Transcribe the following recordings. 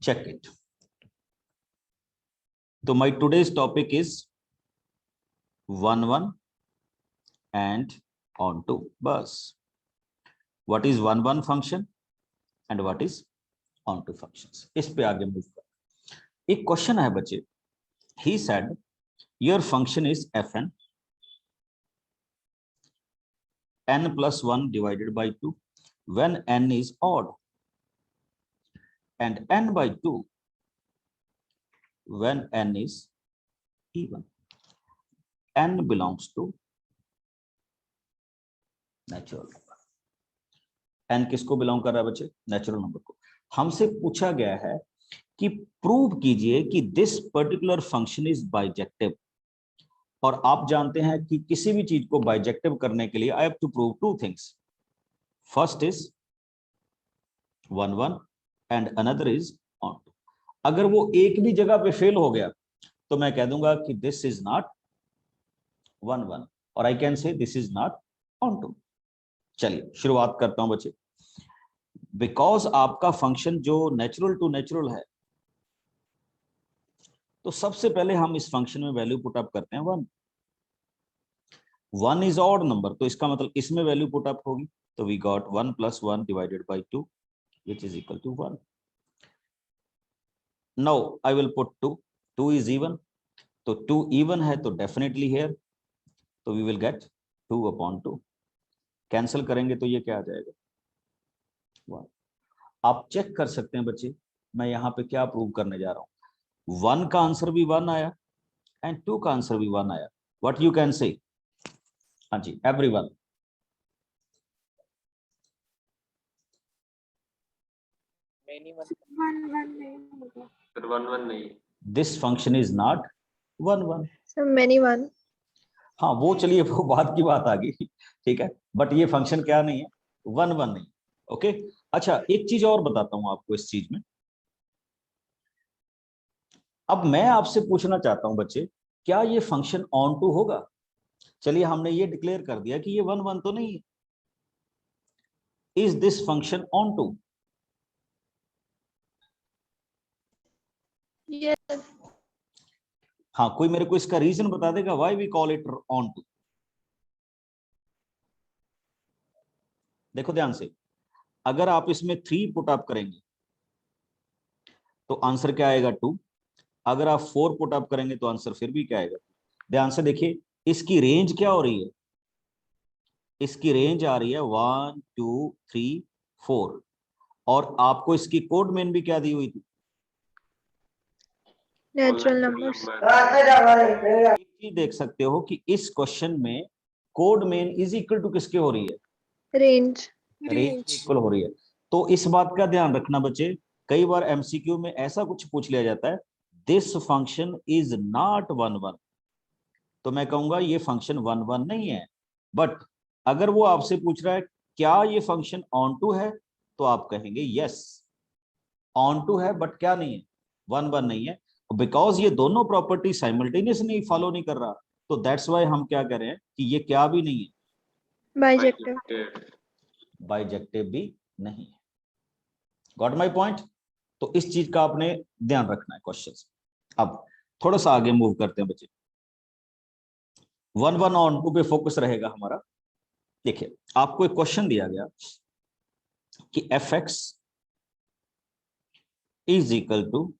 check it. So my today's topic is 1 1 and onto bus. What is 1 1 function and what is onto functions? इस पे आगे move कर। एक question है बच्चे, he said your function is fn n plus 1 divided by 2 when n is odd and n by 2 when n is even. n belongs to natural number. n किसको belong कर रहा है बच्चे? नेचुरल नंबर को। हमसे पूछा गया है कि प्रूव कीजिए कि this particular function is bijective, और आप जानते हैं कि किसी भी चीज को बाइजेक्टिव करने के लिए I have to prove two things. First is 1 1 and another is onto। अगर वो एक भी जगह पे फेल हो गया तो मैं कह दूंगा कि दिस इज नॉट 1 1 और आई कैन से दिस इज नॉट onto। चलिए शुरुआत करता हूं बच्चे। बिकॉज आपका फंक्शन जो नेचुरल टू नेचुरल है, तो सबसे पहले हम इस फंक्शन में वैल्यू पुट अप करते हैं 1। 1 इज ऑड नंबर, तो इसका मतलब इसमें वैल्यू पुट अप होगी, तो we got 1 plus 1 divided by 2 which is equal to 1. Now I will put 2. 2 is even, तो 2 even है तो डेफिनेटली here, तो we will get 2 upon 2। Cancel करेंगे तो ये क्या आ जाएगा? 1। आप चेक कर सकते हैं बच्चे, मैं यहाँ पे क्या प्रूव करने जा रहा हूँ। 1 का आंसर भी 1 आया एंड 2 का आंसर भी 1 आया। What you can say? हाँ जी, everyone. This function is not 1 1। many one। हाँ वो चलिए, वो बात की बात आ गई, ठीक है, बट ये फंक्शन क्या नहीं है? 1 1 नहीं। ओके अच्छा, एक चीज और बताता हूं आपको इस चीज में। अब मैं आपसे पूछना चाहता हूं बच्चे, क्या ये फंक्शन ऑन टू होगा? चलिए हमने ये डिक्लेयर कर दिया कि ये 1 1 तो नहीं है। Is this function onto? yes। हाँ, कोई मेरे को इसका रीजन बता देगा why we call it onto? देखो ध्यान से, अगर आप इसमें 3 पुट अप करेंगे तो आंसर क्या आएगा? 2। अगर आप 4 पुट अप करेंगे तो आंसर फिर भी क्या आएगा? ध्यान से देखिए, इसकी रेंज क्या हो रही है? इसकी रेंज आ रही है 1 2 3 4, और आपको इसकी कोड मेन भी क्या दी हुई थी? Natural numbers. एक चीज देख सकते हो कि इस क्वेश्चन में codomain is equal to किसके हो रही है? रेंज। रेंज इक्वल हो रही है। तो इस बात का ध्यान रखना बच्चे, कई बार एमसीक्यू में ऐसा कुछ पूछ लिया जाता है, दिस फंक्शन इज नॉट 1 1, तो मैं कहूंगा ये फंक्शन 1 1 नहीं है। बट अगर वो आपसे पूछ रहा है क्या ये फंक्शन ऑन टू है, तो आप कहेंगे यस ऑन टू है, बट क्या नहीं है? 1 1 नहीं है। बिकॉज ये दोनों प्रॉपर्टी साइमल्टेनियस नहीं फॉलो नहीं कर रहा, तो दैट्स वाई हम क्या कह रहे हैं कि ये क्या भी नहीं है? बाइजेक्टिव। बाइजेक्टिव भी नहीं है। Got my point? तो इस चीज का आपने ध्यान रखना है क्वेश्चन। अब थोड़ा सा आगे मूव करते हैं बच्चे। 1 1 ऑन टू पे फोकस रहेगा हमारा। देखिए आपको एक क्वेश्चन दिया गया कि F x is equal to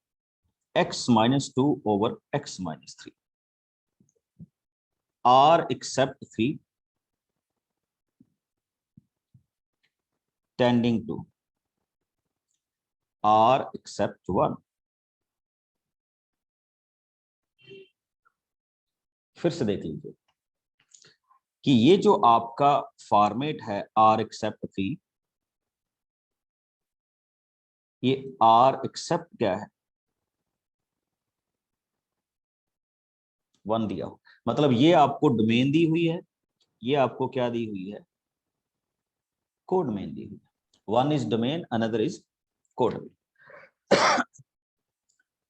x minus 2 over x minus 3 r except 3 tending to r except 1। फिर से देख लीजिए कि ये जो आपका फॉर्मेट है r except 3, ये r except क्या है? 1 दिया हो, मतलब ये आपको डोमेन दी हुई है, ये आपको क्या दी हुई है? कोडमेन दी हुई है। 1 इज डोमेन, अनदर इज कोडमेन।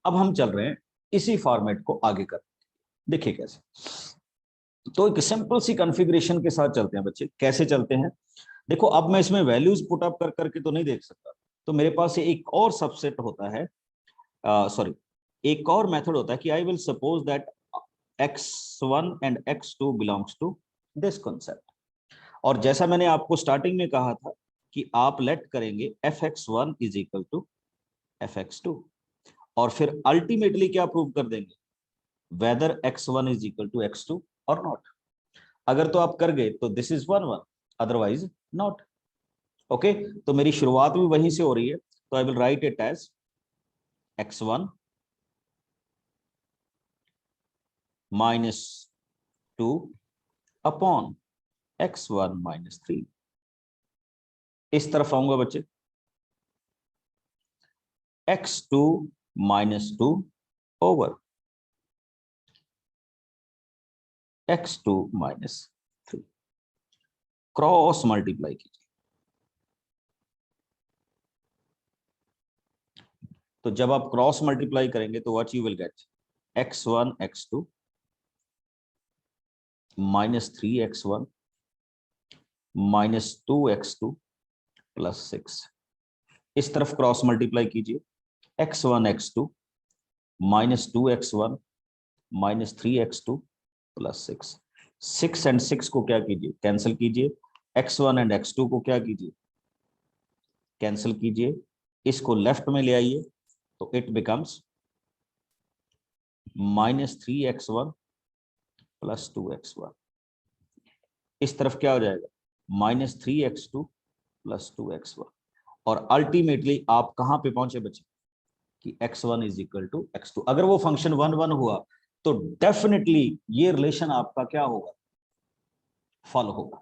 अब हम चल रहे हैं इसी फॉर्मेट को आगे कर, देखिए कैसे। तो एक सिंपल सी कॉन्फ़िगरेशन के साथ चलते हैं बच्चे। कैसे चलते हैं? देखो अब मैं इसमें वैल्यूज पुट अप कर करके तो नहीं देख सकता, तो मेरे पास एक और सबसेट होता है सॉरी, एक और मेथड होता है कि I will suppose that x1 and x2 belongs to this concept, और जैसा मैंने आपको स्टार्टिंग में कहा था कि आप लेट करेंगे fx1 is equal to fx2, और फिर अल्टीमेटली क्या प्रूव कर देंगे, weather x1 is equal to x2 और नॉट। अगर तो आप कर गए तो this is 1 1, otherwise not. Okay, तो मेरी शुरुआत भी वहीं से हो रही है, तो I will write it as x1 minus 2 upon x1 minus 3। इस तरफ आऊंगा बच्चे, x2 minus 2 over x2 minus 3, cross multiply कीजिए। तो जब आप क्रॉस मल्टीप्लाई करेंगे तो what you will get, x1 x2 minus 3x1 minus 2x2 plus 6। इस तरफ क्रॉस मल्टीप्लाई कीजिए, x1 x2 minus 2x1 minus 3x2 plus 6। 6 and 6 को क्या कीजिए, कैंसिल कीजिए। x1 एंड x2 को क्या कीजिए, कैंसिल कीजिए। इसको लेफ्ट में ले आइए तो it becomes minus 3x1 plus 2x1। इस तरफ क्या हो जाएगा, माइनस 3x2 प्लस 2x1, और अल्टीमेटली आप कहां पे पहुंचे बच्चे कि x1 is equal to x2। अगर वो फंक्शन 1 1 हुआ तो डेफिनेटली ये रिलेशन आपका क्या होगा, फॉलो होगा।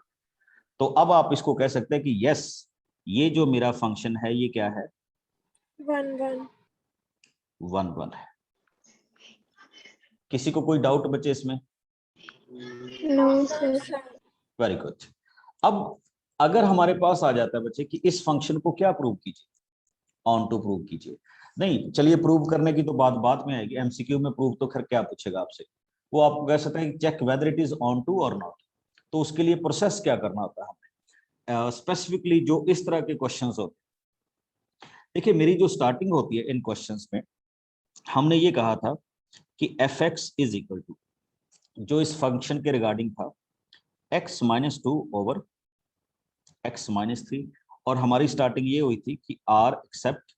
तो अब आप इसको कह सकते हैं कि यस, ये जो मेरा फंक्शन है ये क्या है, 1 1। 1 1 है। किसी को कोई डाउट बचे इसमें? No, sir. Very good. अब अगर हमारे पास आ जाता है बच्चे कि इस फंक्शन को क्या प्रूव कीजिए, ऑन टू प्रूव कीजिए। नहीं, चलिए प्रूव करने की तो बात बाद में आएगी, एमसीक्यू में प्रूव तो खैर क्या पूछेगा आपसे, वो आप कह सकते हैं check whether it is onto और नॉट। तो उसके लिए प्रोसेस क्या करना होता है हमें, स्पेसिफिकली जो इस तरह के क्वेश्चंस होते हैं। देखिए, मेरी जो स्टार्टिंग होती है इन क्वेश्चंस में, हमने ये कहा था कि F x is equal to, जो इस फंक्शन के रिगार्डिंग था, x minus 2 over x minus 3, और हमारी स्टार्टिंग ये हुई थी कि r एक्सेप्ट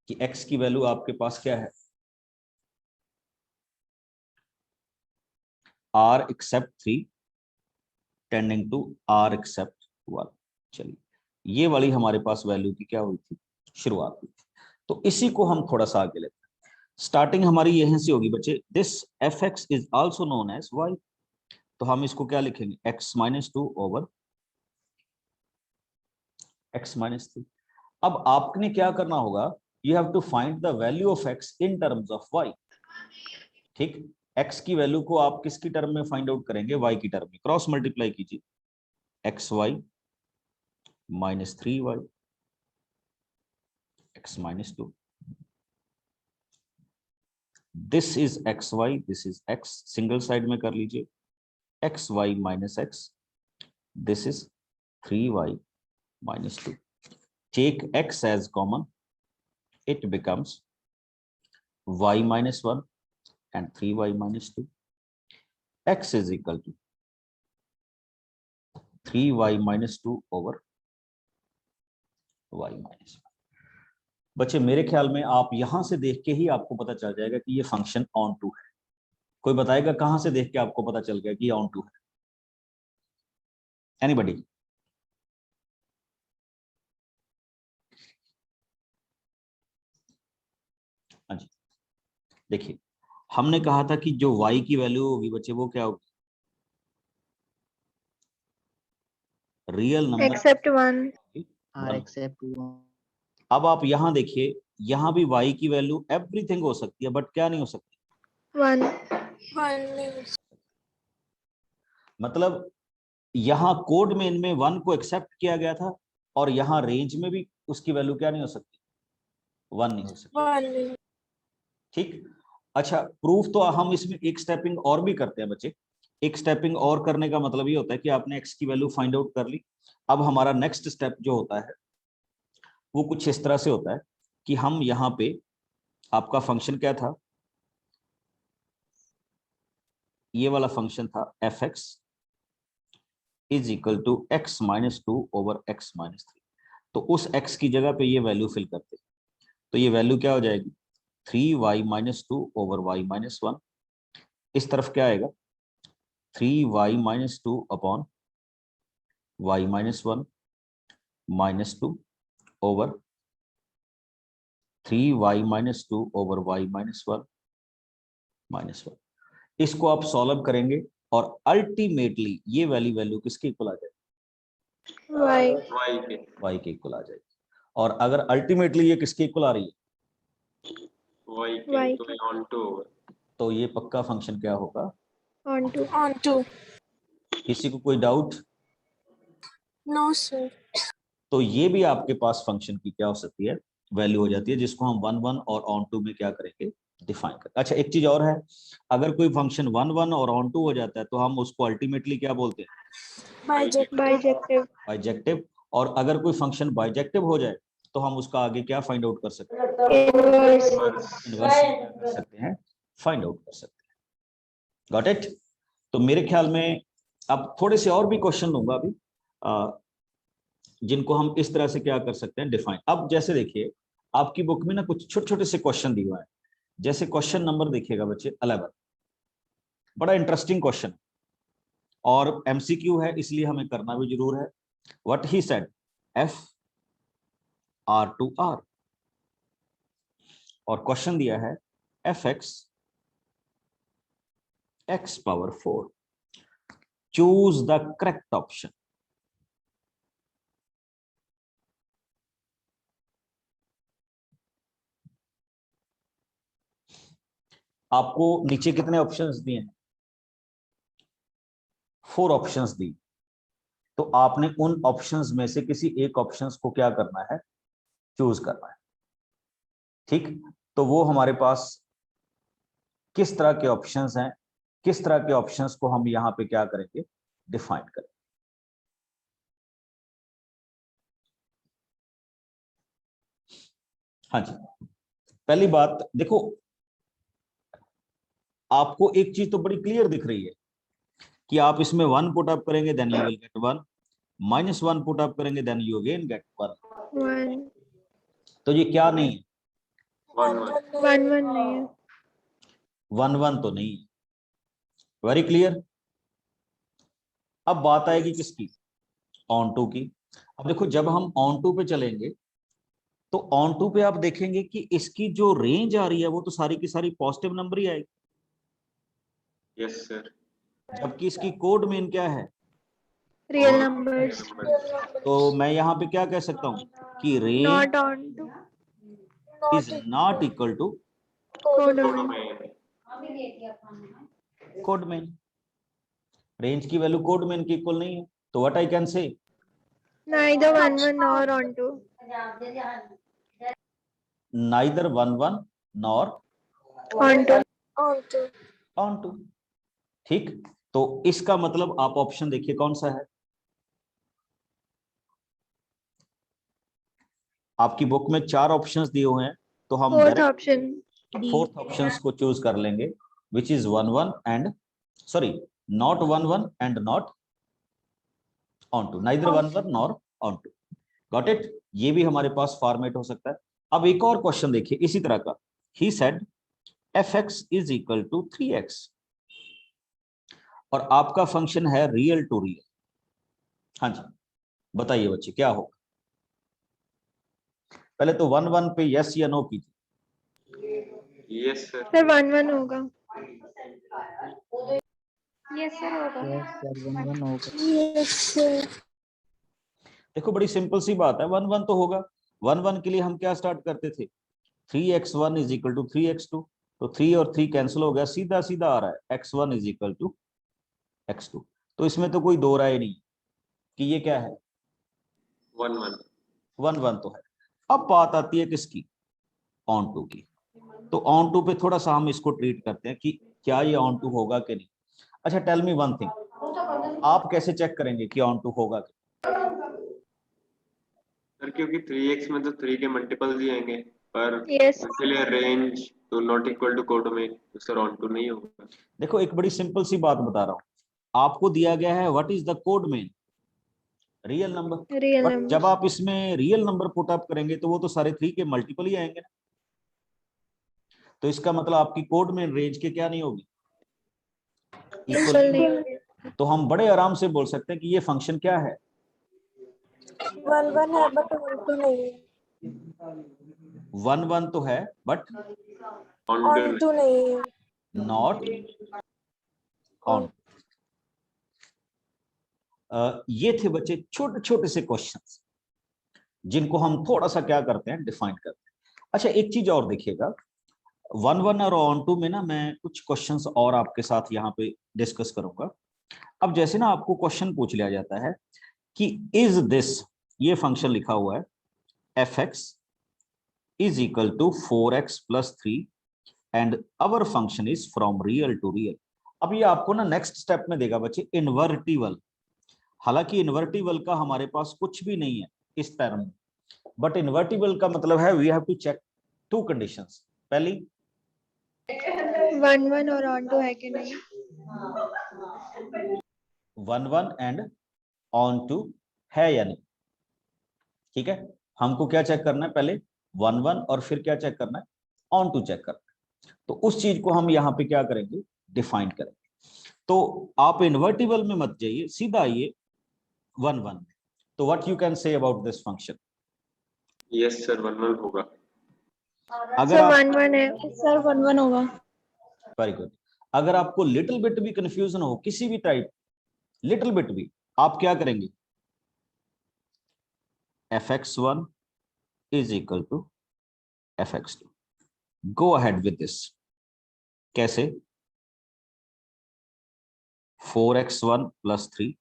कि x की वैल्यू आपके पास क्या है, r except 3 tending to r except 1। चलिए, ये वाली हमारे पास वैल्यू की क्या हुई थी, शुरुआत हुई थी। तो इसी को हम थोड़ा सा आगे लेते हैं। स्टार्टिंग हमारी यहीं से होगी बच्चे, this F x is also known as Y. तो हम इसको क्या लिखेंगे, x minus 2 over x minus 3। अब आपने क्या करना होगा, you have to find the value of x in terms of y। ठीक, x की वैल्यू को आप किसकी टर्म में फाइंड आउट करेंगे, y की टर्म में। क्रॉस मल्टीप्लाई कीजिए, X Y minus 3y x minus 2, this is x Y, this is x, single side में कर लीजिए, X Y minus X, this is 3y minus 2. Take x as common, it becomes y minus 1 and 3y minus 2. X is equal to 3y minus 2 over y minus 1. बच्चे मेरे ख्याल में आप यहां से देख के ही आपको पता चल जाएगा कि ये फंक्शन ऑन टू है। कोई बताएगा कहां से देख के आपको पता चल गया कि ये ऑन टू है? एनीबडी? हाँ जी, देखिए, हमने कहा था कि जो y की वैल्यू होगी बच्चे वो क्या होगी, real number Except 1. R except 1. अब आप यहां देखिए, यहां भी y की वैल्यू एवरीथिंग हो सकती है, बट क्या नहीं हो सकती, 1. मतलब यहां कोड में इनमें 1 को एक्सेप्ट किया गया था, और यहां रेंज में भी उसकी वैल्यू क्या नहीं हो सकती, 1 नहीं हो सकती। ठीक, अच्छा, प्रूफ तो हम इसमें एक स्टेपिंग और भी करते हैं बच्चे। एक स्टेपिंग और करने का मतलब ये होता है कि आपने x की वैल्यू फाइंड आउट कर ली। अब हमारा नेक्स्ट स्टेप जो होता है वो कुछ इस तरह से होता है कि हम यहाँ पे आपका फंक्शन क्या था, ये वाला फंक्शन था F x is equal to X minus two over X minus three. तो उस x की जगह पे ये वैल्यू फिल करते, तो ये वैल्यू क्या हो जाएगी 3y minus two over Y minus one. इस तरफ क्या आएगा 3y minus two upon Y minus one minus two over 3y minus two over Y minus one minus one. इसको आप सॉल्व करेंगे और अल्टीमेटली ये वाली वैल्यू किसके इक्वल आ जाएगी Y. y के इक्वल आ जाएगी। और अगर अल्टीमेटली ये किसके इक्वल आ रही है Y. तो ये पक्का फंक्शन क्या होगा Onto. onto. किसी को कोई डाउट? No, sir. तो ये भी आपके पास फंक्शन की क्या हो सकती है वैल्यू हो जाती है, जिसको हम 1 1 और ऑन टू में क्या करेंगे डिफाइन कर। अच्छा एक चीज और है, अगर कोई फंक्शन 1 1 और ऑन टू हो जाता है तो हम उसको अल्टीमेटली क्या बोलते हैं Bijective. Bijective. बाइजेक्टिव। और अगर कोई फंक्शन बाइजेक्टिव हो जाए तो हम उसका आगे क्या फाइंड आउट कर सकते हैं Inverse. इनवर्स कर सकते हैं, फाइंड आउट कर सकते हैं। Got it? तो मेरे ख्याल में अब थोड़े से और भी क्वेश्चन दूंगा अभी जिनको हम इस तरह से क्या कर सकते हैं डिफाइन। अब जैसे देखिए आपकी बुक में ना कुछ छोटे छोटे से क्वेश्चन दिए हुए हैं, जैसे क्वेश्चन नंबर देखिएगा बच्चे 11, बड़ा इंटरेस्टिंग क्वेश्चन और एमसीक्यू है इसलिए हमें करना भी जरूर है। What he said F R to R, और क्वेश्चन दिया है F X X power 4, choose the correct option. आपको नीचे कितने ऑप्शंस दिए हैं 4 ऑप्शंस दी, तो आपने उन ऑप्शंस में से किसी एक ऑप्शंस को क्या करना है चूज करना है। ठीक, तो वो हमारे पास किस तरह के ऑप्शंस हैं, किस तरह के ऑप्शंस को हम यहां पे क्या करेंगे डिफाइन करें। हाँ जी, पहली बात देखो आपको एक चीज तो बड़ी क्लियर दिख रही है कि आप इसमें 1 पुट अप करेंगे then you will get 1, -1 put up करेंगे देन यू अगेन गेट 1। 1. तो ये क्या नहीं है 1 1 नहीं है. 1 1 तो नहीं है। Very clear. अब बात आएगी किसकी ऑन टू की। अब देखो जब हम ऑन टू पे चलेंगे तो ऑन टू पे आप देखेंगे कि इसकी जो रेंज आ रही है वो तो सारी की सारी पॉजिटिव नंबर ही आएगी। Yes sir. जबकि इसकी कोड मेन क्या है Real numbers. तो मैं यहाँ पे क्या कह सकता हूँ कि range Not onto. Is not equal to Codomain. Codomain. Range की वैल्यू कोड मेन की इक्वल नहीं है, तो what I can say Neither 1 1 nor onto. Neither 1 1 nor Onto. Onto. Onto. ठीक, तो इसका मतलब आप ऑप्शन देखिए कौन सा है। आपकी बुक में 4 ऑप्शंस दिए हुए हैं तो हम Fourth direct option. D. 4th options को चूज कर लेंगे which is 1 1 and sorry not 1 1 and not onto, neither 1 1 nor onto. Got it? ये भी हमारे पास फॉर्मेट हो सकता है। अब एक और क्वेश्चन देखिए इसी तरह का, he said F x is equal to 3x और आपका फंक्शन है रियल टू रियल। हाँ जी बताइए बच्चे क्या होगा। पहले तो 1 1 पे यस या नो कीजिए। Yes sir. Sir 1 1 होगा. Yes sir होगा. Yes sir, 1 1 होगा. Yes, sir. देखो बड़ी सिंपल सी बात है, 1 1 तो होगा। 1 1 के लिए हम क्या स्टार्ट करते थे 3x1 is equal to 3x2, तो 3 और 3 कैंसिल हो गया, सीधा सीधा आ रहा है x1 is equal to x2। तो इसमें तो कोई दो राय नहीं कि ये क्या है 1 1। 1 1 तो है। अब बात आती है किसकी ऑन टू की। तो ऑन टू पे थोड़ा सा हम इसको ट्रीट करते हैं कि क्या ये ऑन टू होगा कि नहीं। अच्छा टेल मी वन थिंग, आप कैसे चेक करेंगे कि ऑन टू होगा कि सर क्योंकि 3x में तो 3 के मल्टीपल ही आएंगे। पर Yes. इसके लिए रेंज तो नॉट इक्वल टू कोडोमेन, तो सर ऑन टू नहीं होगा। देखो एक बड़ी सिंपल सी बात बता रहा हूं, आपको दिया गया है what is the code main, real number. Real but जब numbers. आप इसमें रियल नंबर पुट अप करेंगे तो वो तो सारे 3 के मल्टीपल ही आएंगे ना। तो इसका मतलब आपकी कोड में रेंज के क्या नहीं होगी, Equal इक्वल। नहीं. तो हम बड़े आराम से बोल सकते हैं कि ये फंक्शन क्या है, 1 1 है बट 1 2 नहीं है। 1 1 तो है but on on to to नहीं है। Not on. ये थे बच्चे छोटे छोटे से क्वेश्चंस जिनको हम थोड़ा सा क्या करते हैं, डिफाइन करते हैं। अच्छा एक चीज और देखिएगा, 1 1 और ऑन टू में ना मैं कुछ क्वेश्चंस और आपके साथ यहाँ पे डिस्कस करूंगा। अब जैसे ना आपको क्वेश्चन पूछ लिया जाता है कि इज दिस, ये फंक्शन लिखा हुआ है F x is equal to 4x plus 3 and our function is from real to real. अब ये आपको ना नेक्स्ट स्टेप में देगा बच्चे इन्वर्टिबल। हालांकि इन्वर्टिबल का हमारे पास कुछ भी नहीं है इस पैरम में, बट इन्वर्टिबल का मतलब है we have to check 2 conditions. पहली 1 1 और on to है कि नहीं? 1 1 एंड ऑन टू है या नहीं, ठीक है। हमको क्या चेक करना है, पहले 1 1 और फिर क्या चेक करना है, ऑन टू चेक करना है। तो उस चीज को हम यहाँ पे क्या करेंगे, डिफाइन करेंगे। तो आप इन्वर्टिबल में मत जाइए, सीधा आइए 1 1। तो what you can say about this function. Yes sir 1 1 होगा। अगर Sir आप 1 1 है. सर 1 1 होगा। वेरी गुड, अगर आपको लिटिल बिट भी कंफ्यूजन हो किसी भी टाइप, लिटिल बिट भी, आप क्या करेंगे, fx1 is equal to fx2, go ahead with this. कैसे, 4x1 plus 3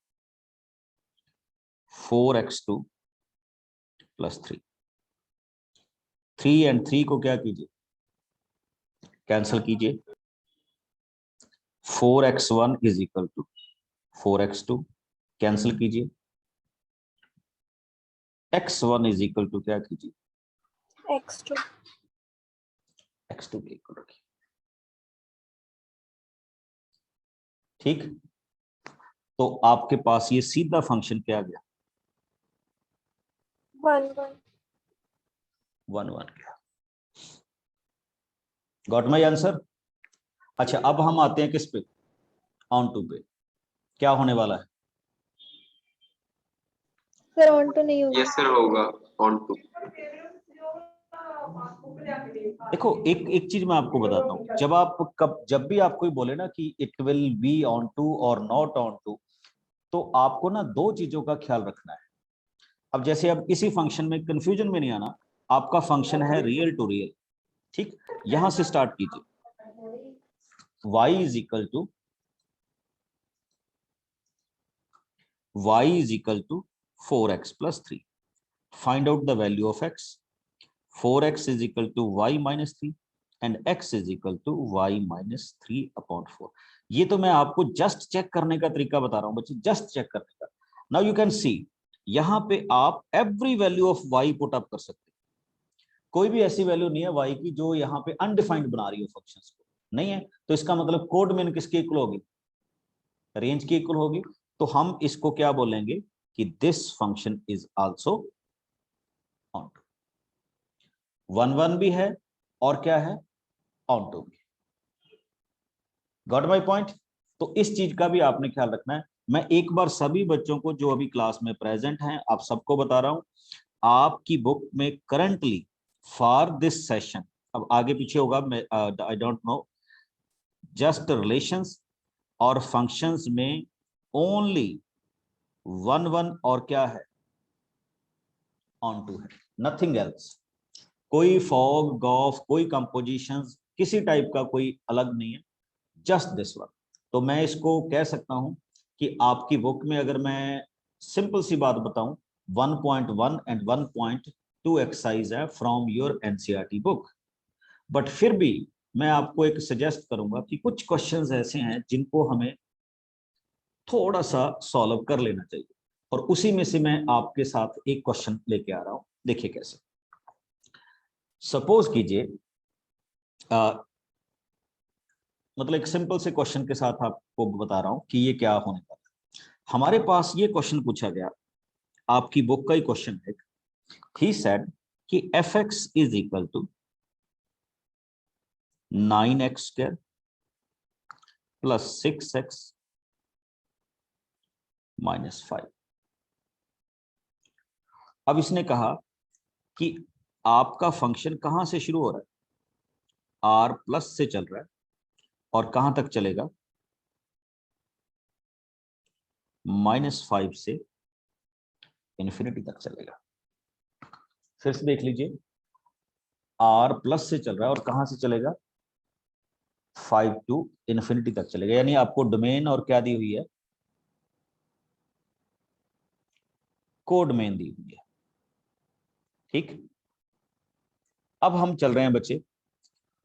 4x2 plus 3, 3 and 3 को क्या कीजिए, कैंसिल कीजिए। 4x1 is equal to 4x2, cancel कीजिए। x1 इज इक्वल टू क्या कीजिए, x2 x2 के इक्वल रखिए, ठीक। तो आपके पास ये सीधा फंक्शन क्या गया, 1 1 1 1 गया। Got my answer. अच्छा अब हम आते हैं किस पे, ऑन टू पे। क्या होने वाला है, Sir on to नहीं होगा. यस सर होगा ऑन टू। देखो एक एक चीज मैं आपको बताता हूँ, जब भी आप कोई बोले ना कि it will be onto और नॉट ऑन टू, तो आपको ना 2 चीजों का ख्याल रखना है। अब जैसे अब किसी फंक्शन में कंफ्यूजन में नहीं आना, आपका फंक्शन है रियल टू रियल, ठीक। यहां से स्टार्ट कीजिए, y is equal to y is equal to 4x plus 3. Find out the value of x. 4x is equal to y minus 3 and x is equal to y minus 3 upon 4. ये तो मैं आपको just check करने का तरीका बता रहा हूं बच्चे, जस्ट चेक करने का। नाउ यू कैन सी, यहां पे आप every value of y put up कर सकते हैं। कोई भी ऐसी वैल्यू नहीं है y की जो यहाँ पे अनडिफाइंड बना रही हो फंक्शंस को, नहीं है। तो इसका मतलब कोड में किसके इक्वल होगी, रेंज की इक्वल होगी। तो हम इसको क्या बोलेंगे कि this function is also onto. 1 1 भी है और क्या है, ऑन टू भी। Got my point. तो इस चीज का भी आपने ख्याल रखना है। मैं एक बार सभी बच्चों को जो अभी क्लास में प्रेजेंट हैं आप सबको बता रहा हूं, आपकी बुक में करंटली फॉर दिस सेशन, अब आगे पीछे होगा I don't know, just relations और फंक्शंस में ओनली 1 1 और क्या है, ऑन टू है, नथिंग एल्स। कोई फॉग गॉफ, कोई कंपोजिशंस, किसी टाइप का कोई अलग नहीं है, जस्ट दिस वन। तो मैं इसको कह सकता हूं कि आपकी बुक में अगर मैं सिंपल सी बात बताऊं, 1.1 एंड 1.2 एक्सरसाइज है from your NCERT book. But फिर भी मैं आपको एक सजेस्ट करूंगा कि कुछ क्वेश्चंस ऐसे हैं जिनको हमें थोड़ा सा सॉल्व कर लेना चाहिए, और उसी में से मैं आपके साथ एक क्वेश्चन लेके आ रहा हूं। देखिए कैसे, सपोज कीजिए मतलब एक सिंपल से क्वेश्चन के साथ आपको बता रहा हूं कि ये क्या होने वाला है। हमारे पास ये क्वेश्चन पूछा गया, आपकी बुक का ही क्वेश्चन है। ही सेड कि fx is equal to 9x square plus 6x minus 5। अब इसने कहा कि आपका फंक्शन कहां से शुरू हो रहा है, r प्लस से चल रहा है और कहां तक चलेगा, -5 से इन्फिनिटी तक चलेगा। फिर से देख लीजिए, r प्लस से चल रहा है और कहां से चलेगा, 5 टू इन्फिनिटी तक चलेगा। यानी आपको डोमेन और क्या दी हुई है, कोडोमेन दी हुई है। ठीक, अब हम चल रहे हैं बच्चे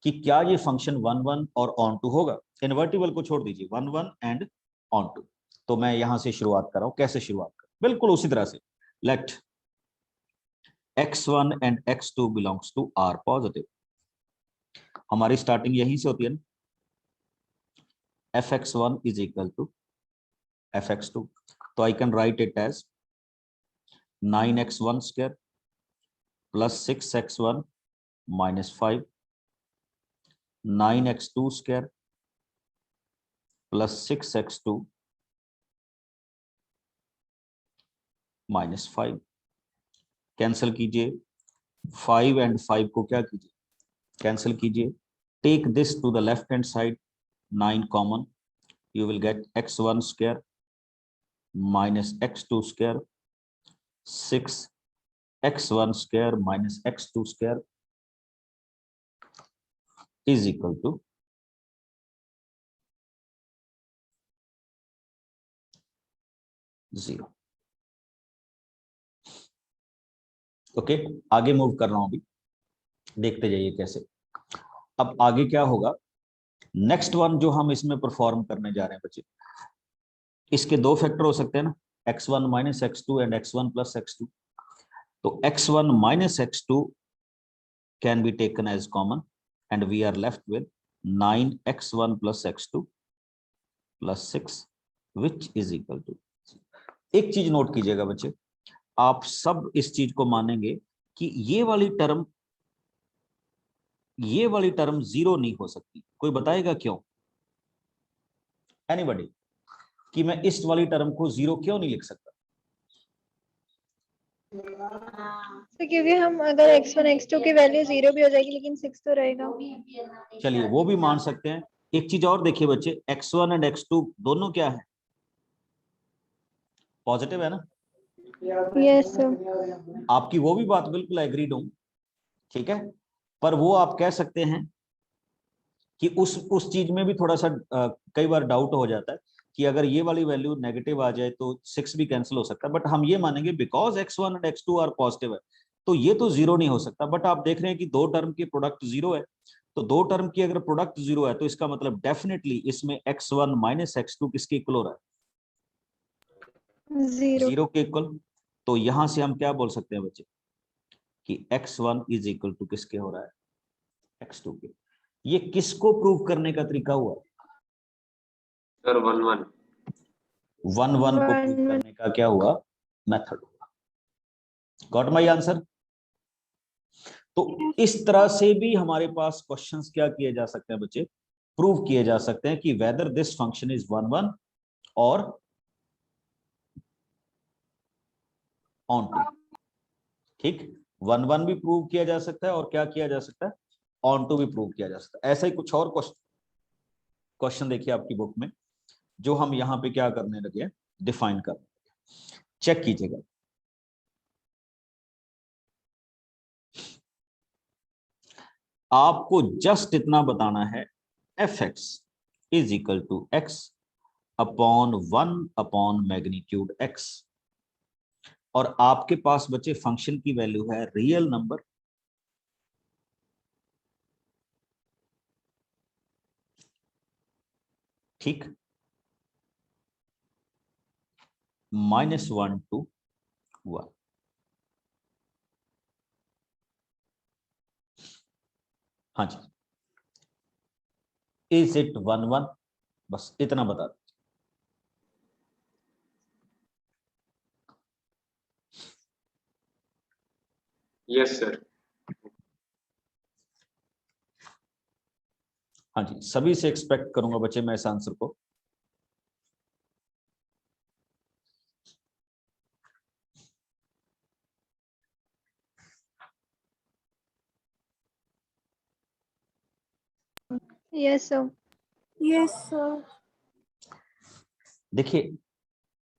कि क्या ये फंक्शन 1 1 और ऑन टू होगा। इन्वर्टिबल को छोड़ दीजिए, 1 1 एंड ऑन टू। तो मैं यहां से शुरुआत कर रहा हूं। कैसे शुरुआत कर, बिल्कुल उसी तरह से। Let x1 and x2 belongs to r positive. हमारी स्टार्टिंग यहीं से होती है ना, fx1 is equal to fx2। तो I can write it as 9x1 square plus 6x1 minus 5, 9x2 square plus 6x2 minus 5। Cancel कीजिए, 5 एंड 5 को क्या कीजिए, कैंसिल कीजिए। Take this to the left hand side, 9 common, you will get x1 square minus x2 square, 6 x1 square minus x2 square is equal to 0। Okay, आगे move कर रहा हूं अभी, देखते जाइए कैसे। अब आगे क्या होगा, नेक्स्ट वन जो हम इसमें परफॉर्म करने जा रहे हैं बच्चे, इसके दो फैक्टर हो सकते हैं ना, x1 minus x2 and x1 plus x2। तो x1 minus x2 can be taken as common and we are left with 9x1 plus x2 plus 6 which is equal to. एक चीज नोट कीजिएगा बच्चे, आप सब इस चीज को मानेंगे कि ये वाली टर्म जीरो नहीं हो सकती। कोई बताएगा क्यों, एनीबॉडी, कि मैं इस वाली टर्म को जीरो क्यों नहीं लिख सकता। तो क्योंकि हम अगर x1 x2 की वैल्यू 0 भी हो जाएगी लेकिन 6 तो रहेगा। चलिए वो भी मान सकते हैं। एक चीज और देखिए बच्चे, x1 एंड x2 दोनों क्या है, पॉजिटिव है ना। Yes sir. आपकी वो भी बात बिल्कुल एग्रीड हूं, ठीक है। पर वो आप कह सकते हैं कि उस चीज में भी थोड़ा सा कई बार डाउट हो जाता है कि अगर ये वाली वैल्यू नेगेटिव आ जाए तो 6 भी कैंसिल हो सकता है। बट हम ये मानेंगे because x1 and x2 are positive है तो ये तो जीरो नहीं हो सकता। बट आप देख रहे हैं कि दो टर्म की प्रोडक्ट जीरो है, तो दो टर्म की अगर प्रोडक्ट जीरो है तो इसका मतलब डेफिनेटली इसमें x1 माइनस x2 किसके इक्वल हो रहा है, 0। जीरो के इक्वल। तो यहां से हम क्या बोल सकते हैं बच्चे कि x1 इज इक्वल टू किसके हो रहा है, x2 के। ये किसको प्रूव करने का तरीका हुआ, सर 1 1। 1 1 को प्रूव करने का क्या हुआ, मेथड हुआ। Got my answer. तो इस तरह से भी हमारे पास क्वेश्चंस क्या किए जा सकते हैं बच्चे, प्रूव किए जा सकते हैं कि वेदर दिस फंक्शन इज 1 1 और ऑन टू। ठीक, 1 1 भी प्रूव किया जा सकता है और क्या किया जा सकता है, ऑन टू भी प्रूव किया जा सकता है। ऐसा ही कुछ और क्वेश्चन देखिए आपकी बुक में, जो हम यहां पे क्या करने लगे, डिफाइन करने लगे। चेक कीजिएगा, आपको जस्ट इतना बताना है F x is equal to x upon 1 upon magnitude x. और आपके पास बच्चे फंक्शन की वैल्यू है रियल नंबर, ठीक, -1 to 1। हाँ जी, इज इट 1 1, बस इतना बता दो। Yes, sir. हाँ जी, सभी से एक्सपेक्ट करूंगा बच्चे मैं इस आंसर को। Yes, sir. Yes, sir. देखिए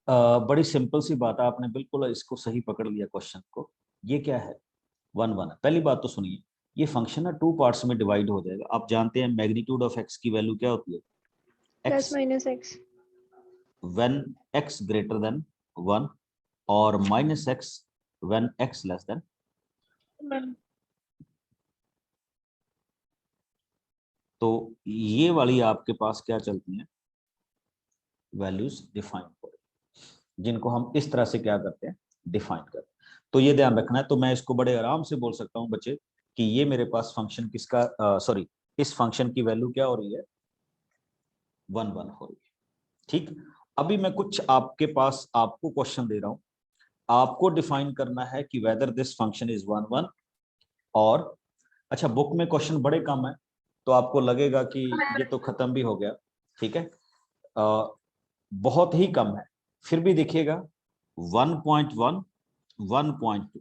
बड़ी सिंपल सी बात है, आपने बिल्कुल इसको सही पकड़ लिया क्वेश्चन को। ये क्या है? 1 1। पहली बात तो सुनिए, ये फंक्शन ना 2 पार्ट्स में डिवाइड हो जाएगा। आप जानते हैं मैग्नीट्यूड ऑफ x की वैल्यू क्या होती है? Plus x minus x. when x greater than 1 और minus x when x less than 1. तो ये वाली आपके पास क्या चलती है? वैल्यूज डिफाइन हो रही, जिनको हम इस तरह से क्या करते हैं? डिफाइन करते हैं। तो ये ध्यान रखना है। तो मैं इसको बड़े आराम से बोल सकता हूँ बच्चे कि ये मेरे पास फंक्शन किसका सॉरी इस फंक्शन की वैल्यू क्या हो रही है? 1 1 हो रही है। ठीक, अभी मैं कुछ आपके पास आपको क्वेश्चन दे रहा हूं, आपको डिफाइन करना है कि वेदर दिस फंक्शन इज 1 1 और अच्छा बुक में क्वेश्चन बड़े कम है तो आपको लगेगा कि ये तो खत्म भी हो गया। ठीक है, बहुत ही कम है, फिर भी देखिएगा 1.1 1.2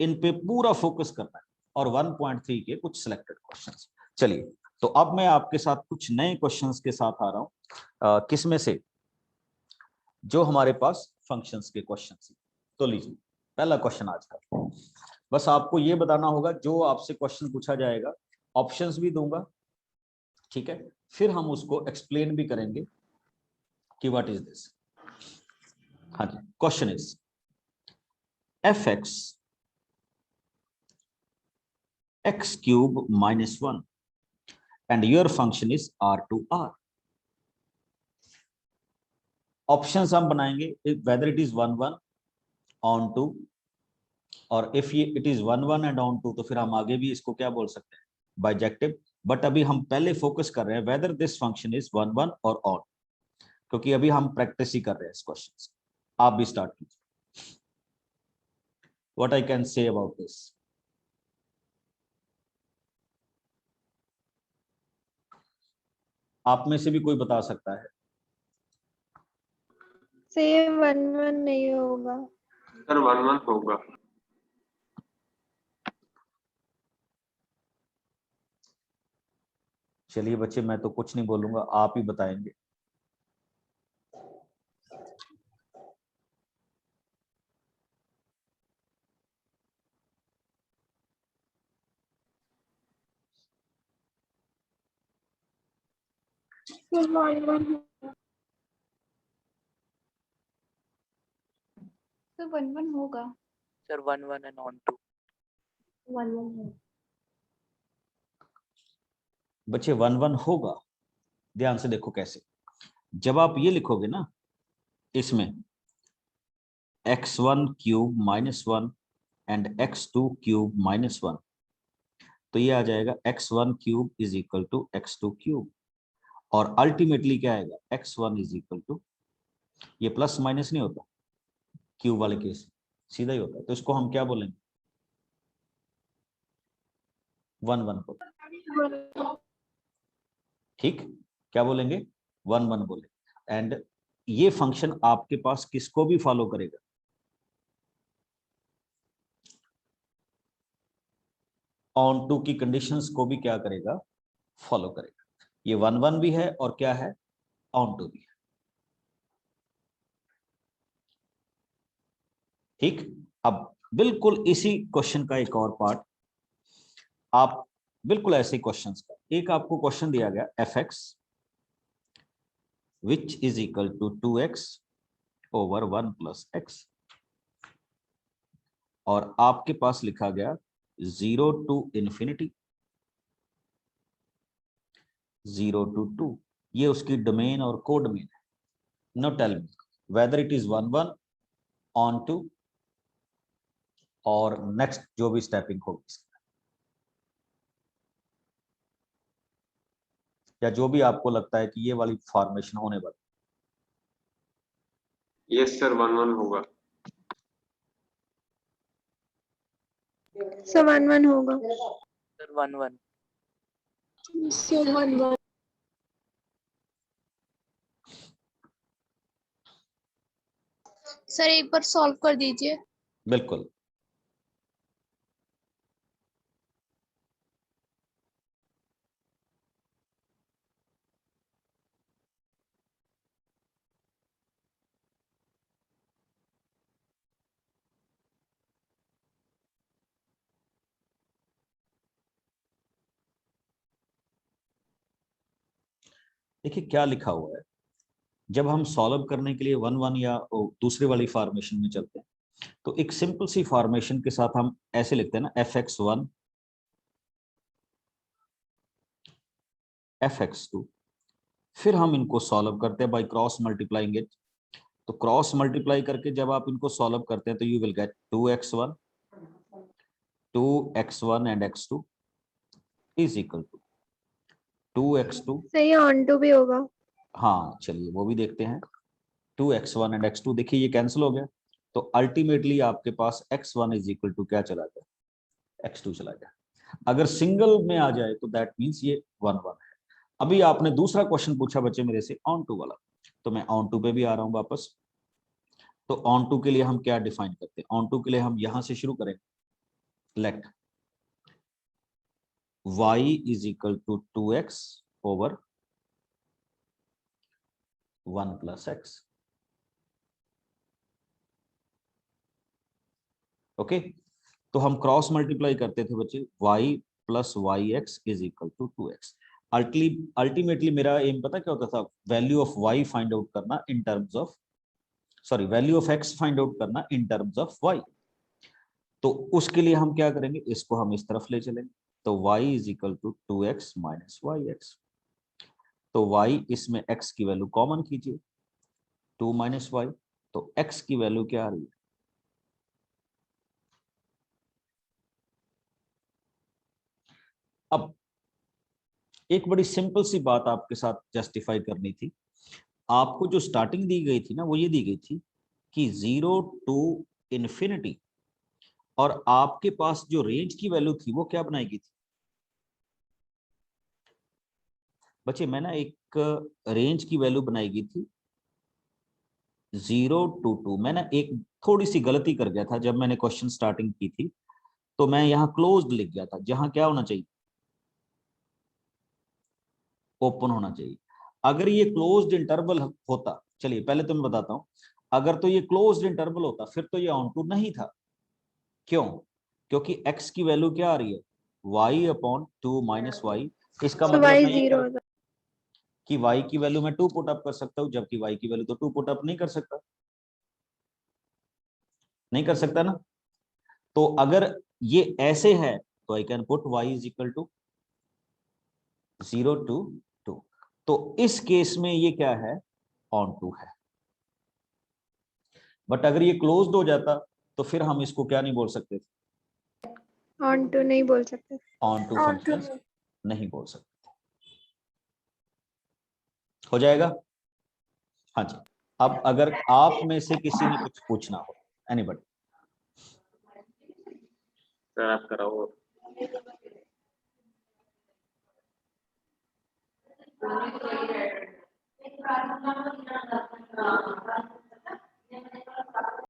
इन पे पूरा फोकस करना है और 1.3 के कुछ सिलेक्टेड क्वेश्चंस। चलिए, तो अब मैं आपके साथ कुछ नए क्वेश्चंस के साथ आ रहा हूं, किसमें से? जो हमारे पास फंक्शंस के क्वेश्चंस। तो लीजिए पहला क्वेश्चन आज का, बस आपको ये बताना होगा, जो आपसे क्वेश्चन पूछा जाएगा ऑप्शंस भी दूंगा, ठीक है, फिर हम उसको एक्सप्लेन भी करेंगे कि व्हाट इज दिस। हाँ जी, question is fx x cube minus 1 and your function is r to r. Options हम बनाएंगे whether it is 1 1 on 2 और इफ ये इट इज 1 1 एंड ऑन 2 तो फिर हम आगे भी इसको क्या बोल सकते हैं? बाइजेक्टिव। बट अभी हम पहले फोकस कर रहे हैं वेदर दिस फंक्शन इज 1 1 और ऑन, क्योंकि अभी हम प्रैक्टिस ही कर रहे हैं इस क्वेश्चन से। आप भी स्टार्ट कीजिए। What I can say about this? आप में से भी कोई बता सकता है? Same 1 1 नहीं होगा. Sir, 1 1 होगा. चलिए बच्चे, मैं तो कुछ नहीं बोलूंगा, आप ही बताएंगे। Sir, 1 1. तो 1 1 होगा. Sir, 1 1 and on 2. 1 1. बच्चे 1 1 होगा, ध्यान से देखो कैसे। जब आप ये लिखोगे ना इसमें x1 cube minus 1 and x2 cube minus 1, तो ये आ जाएगा x1 cube is equal to x2 cube, और अल्टीमेटली क्या आएगा? x1 इज इक्वल टू, ये प्लस माइनस नहीं होता क्यूब वाले केस, सीधा ही होता है, तो इसको हम क्या बोलेंगे? 1 1 को। ठीक, क्या बोलेंगे? 1 1 बोले। एंड ये फंक्शन आपके पास किसको भी फॉलो करेगा? ऑन टू की कंडीशंस को भी क्या करेगा? फॉलो करेगा। ये 1 1 भी है और क्या है? ऑन टू भी है। ठीक, अब बिल्कुल इसी क्वेश्चन का एक और पार्ट, आप बिल्कुल ऐसे क्वेश्चंस का एक आपको क्वेश्चन दिया गया fx which is equal to 2x over 1 plus x, और आपके पास लिखा गया 0 to infinity 0 to 2, ये उसकी डोमेन और कोडोमेन है। No tell me whether it is 1 1 on 2 और नेक्स्ट जो भी स्टेपिंग होगी। या जो भी आपको लगता है कि ये वाली फॉर्मेशन होने वाली। यस सर 1-1 होगा। सो 1-1 होगा। Sir, 1-1. So 1-1. सर एक बार सॉल्व कर दीजिए। बिल्कुल। देखिए क्या लिखा हुआ है, जब हम सॉल्व करने के लिए 1-1 या दूसरे वाली फॉर्मेशन में चलते हैं तो एक सिंपल सी फॉर्मेशन के साथ हम ऐसे लिखते हैं ना, fx1 fx2, फिर हम इनको सॉल्व करते हैं बाय क्रॉस मल्टीप्लाइंग इट। तो क्रॉस मल्टीप्लाई करके जब आप इनको सॉल्व करते हैं तो you will get 2x1 and x2 is equal to 2x2। सही ऑन टू भी होगा। हाँ चलिए वो भी देखते हैं। 2x1 एंड x2, देखिए ये कैंसिल हो गया, तो अल्टीमेटली आपके पास x1 इज इक्वल टू क्या चला गया, x2 चला गया। अगर सिंगल में आ जाए तो दैट मीन्स ये 1-1 है। अभी आपने दूसरा क्वेश्चन पूछा बच्चे मेरे से ऑन टू वाला, तो मैं ऑन टू पे भी आ रहा हूं वापस। तो ऑन टू के लिए हम क्या डिफाइन करते हैं, ऑन टू के लिए हम यहां से शुरू करें, let y is equal to 2x over 1 plus x। Okay, तो हम क्रॉस मल्टीप्लाई करते थे बच्चे, y plus y x is equal to 2x। Ultimately मेरा एम पता क्या होता था, value of y find out करना in terms of, sorry value of x find out करना इन टर्म्स ऑफ y। तो उसके लिए हम क्या करेंगे, इसको हम इस तरफ ले चलेंगे, तो y is equal to 2x minus y x. तो y इसमें x की वैल्यू कॉमन कीजिए, 2 माइनस वाई, तो x की वैल्यू क्या आ रही है, अब एक बड़ी सिंपल सी बात आपके साथ जस्टिफाई करनी थी। आपको जो स्टार्टिंग दी गई थी ना, वो ये दी गई थी कि 0 टू इन्फिनिटी, और आपके पास जो रेंज की वैल्यू थी वो क्या बनाई गई थी बच्चे, मैं ना एक रेंज की वैल्यू बनाई गई थी 0 to 2। मैं ना एक थोड़ी सी गलती कर गया था जब मैंने क्वेश्चन स्टार्टिंग की थी, तो मैं यहाँ क्लोज्ड लिख गया था, जहां क्या होना चाहिए, ओपन होना चाहिए। अगर ये क्लोज्ड इंटरवल होता, चलिए पहले तो मैं बताता हूं, अगर तो ये क्लोज्ड इंटरवल होता फिर तो ये ऑन टू नहीं था। क्यों, क्योंकि x की वैल्यू क्या आ रही है, y अपॉन 2 माइनस वाई। इसका सो मतलब y मैं ये 0 होगा। कि y की वैल्यू मैं 2 पुट अप कर सकता हूं, जबकि y की वैल्यू तो 2 पुट अप नहीं कर सकता, नहीं कर सकता ना। तो अगर ये ऐसे है तो I can put y is equal to 0 to 2। तो इस केस में ये क्या है, ऑन टू है। बट अगर ये क्लोज्ड हो जाता तो फिर हम इसको क्या नहीं बोल सकते थे, ऑन टू नहीं बोल सकते। On to On to function नहीं बोल सकते। हो जाएगा, हाँ जी। अब अगर आप में से किसी ने कुछ पूछना हो, एनीबॉडी। सर आप कराओ।